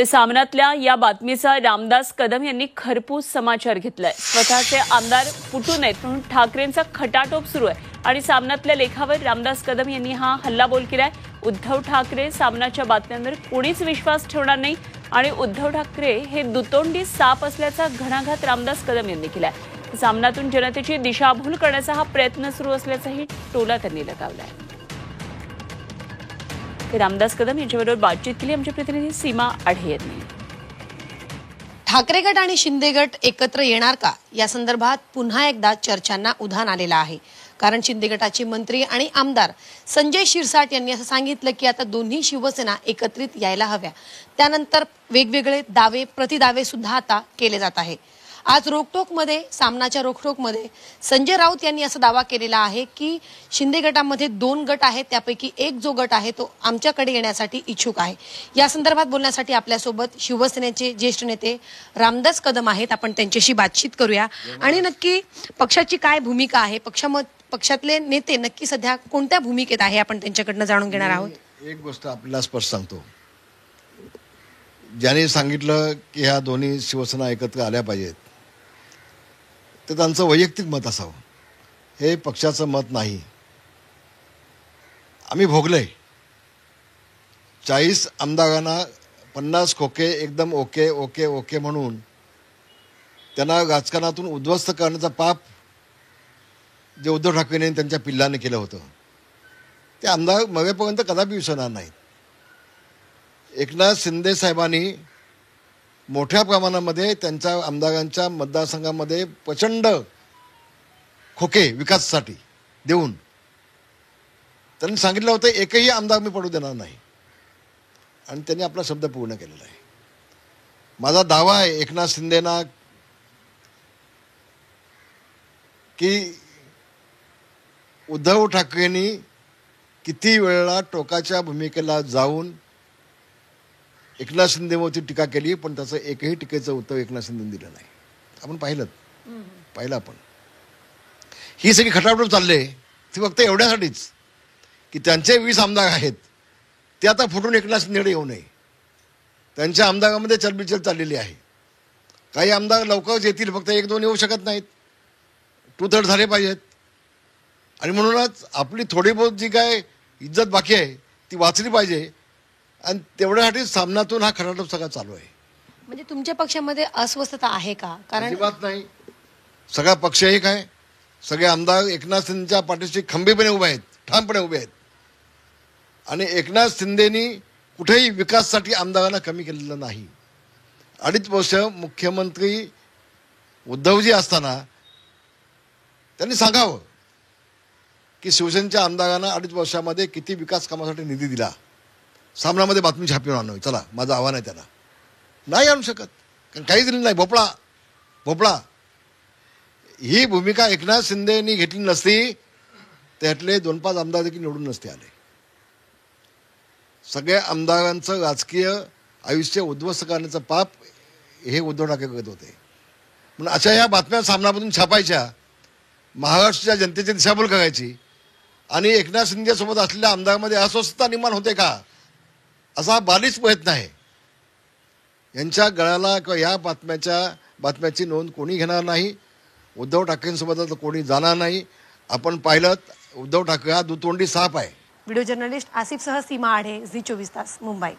ते सामनातल्या या बातमीचा रामदास कदम यांनी खरपूस समाचार घेतलाय। स्वतःचे आमदार फुटू नयेत म्हणून ठाकरेंचा खटाटोप सुरू आहे आणि सामनातल्या लेखावर रामदास कदम यांनी हा हल्लाबोल केलाय। उद्धव ठाकरे सामनाच्या बातम्यांवर कोणीच विश्वास ठेवणार नाही आणि उद्धव ठाकरे हे दुतोंडी साप असल्याचा घणाघात रामदास कदम यांनी केलाय। सामनातून जनतेची दिशाभूल करण्याचा हा प्रयत्न सुरू असल्याचाही टोला त्यांनी लगावलाय। रामदास कदम यांच्याबरोबर बातचीत केली आमचे प्रतिनिधी सीमा आढे यांनी। ठाकरे गट आणि शिंदे गट एकत्र येणार का या संदर्भात पुन्हा एकदा चर्चांना उधाण आलेलं आहे। कारण शिंदे गटाचे मंत्री आणि आमदार संजय शिरसाट यांनी असं सांगितलं की आता दोन्ही शिवसेना एकत्रित यायला हव्या। त्यानंतर वेगवेगळे दावे प्रतिदावे सुद्धा आता केले जात आहे। आज रोकटोकमध्ये सामनाच्या रोकटोकमध्ये संजय राऊत यांनी असा दावा केलेला आहे की शिंदे गटामध्ये 2 गट आहेत, त्यापैकी एक जो गट आहे तो आमच्याकडे येण्यासाठी इच्छुक आहे। या संदर्भात बोलण्यासाठी आपल्यासोबत शिवसेनेचे ज्येष्ठ नेते रामदास कदम आहेत। आपण त्यांच्याशी बातचीत करूया आणि नक्की पक्षाची काय भूमिका आहे, पक्षातले नेते नक्की सध्या कोणत्या भूमिकेत आहे आपण त्यांच्याकडनं जाणून घेणार आहोत। एक गोष्ट आपल्याला स्पष्ट सांगतो, ज्यांनी सांगितलं की ह्या दोन्ही शिवसेना एकत्र आल्या पाहिजेत ते त्यांचं वैयक्तिक मत असावं, हे पक्षाचं मत नाही। आम्ही भोगलंय 40 आमदारांना 50 खोके एकदम ओके ओके ओके म्हणून त्यांना राजकारणातून उद्ध्वस्त करण्याचं पाप जे उद्धव ठाकरेंनी त्यांच्या पिल्लाने केलं होतं ते आमदार मरेपर्यंत कदापि विसरणार नाहीत। एकनाथ शिंदे साहेबांनी मोठ्या प्रमाणामध्ये त्यांच्या आमदारांच्या मतदारसंघामध्ये प्रचंड खोके विकासासाठी देऊन त्यांनी सांगितलं होतं एकही आमदार मी पडू देणार नाही आणि त्यांनी आपला शब्द पूर्ण केलेला आहे। माझा दावा आहे एकनाथ शिंदेना की उद्धव ठाकरेंनी किती वेळा टोकाच्या भूमिकेला जाऊन एकनाथ शिंदेवरती टीका केली पण त्याचं एकही टीकेचं उत्तर एकनाथ शिंदेने दिलं नाही। आपण पाहिलं आपण ही सगळी खटापट चालले ती फक्त एवढ्यासाठीच की त्यांचे 20 आमदार आहेत ते आता फुटून एकनाथ शिंदेकडे येऊ नये। त्यांच्या आमदारामध्ये चलबिचल चाललेली आहे। काही आमदार लवकरच येतील, फक्त 1-2 येऊ शकत नाहीत, 2/3 झाले पाहिजेत आणि म्हणूनच आपली थोडी बहुत जी काय इज्जत बाकी आहे ती वाचली पाहिजे आणि तेवढ्यासाठी सामनातून हा खटाटोप सगळा चालू आहे। म्हणजे तुमच्या पक्षामध्ये अस्वस्थता आहे का? कारण अजिबात नाही, सगळा पक्ष एक आहे, सगळे आमदार एकनाथ शिंदेच्या पाठीशी खंबीरपणे उभे आहेत, ठामपणे उभे आहेत आणि एकनाथ शिंदेनी कुठेही विकासासाठी आमदारांना कमी केलेलं नाही। 2.5 वर्ष मुख्यमंत्री उद्धवजी असताना त्यांनी सांगावं की शिवसेनेच्या आमदारांना 2.5 वर्षामध्ये किती विकास कामासाठी निधी दिला। सामनामध्ये बातमी छापून आणावी, चला माझं आव्हान आहे त्यांना, नाही आणू शकत कारण काही दिलं नाही, भोपळा। ही भूमिका एकनाथ शिंदेनी घेतली नसती त्यातले 2-5 आमदार देखील निवडून नसते आले। सगळ्या आमदारांचं राजकीय आयुष्य उद्ध्वस्त करण्याचं पाप हे उद्धव ठाकरे करत होते। म्हणून अशा ह्या बातम्या सामनामधून छापायच्या, महाराष्ट्राच्या जनतेची दिशाभूल करायची आणि एकनाथ शिंदेसोबत असलेल्या आमदारांमध्ये अस्वस्थता निर्माण होते का असा हा बालिश प्रयत्न आहे। यांच्या गळ्याला किंवा या बातम्याची नोंद कोणी घेणार नाही, उद्धव ठाकरेंसोबत कोणी जाणार नाही। आपण पाहिलं उद्धव ठाकरे हा दुतोंडी साप आहे। व्हिडिओ जर्नलिस्ट आसिफसह सीमा आढे, झी 24 तास, मुंबई।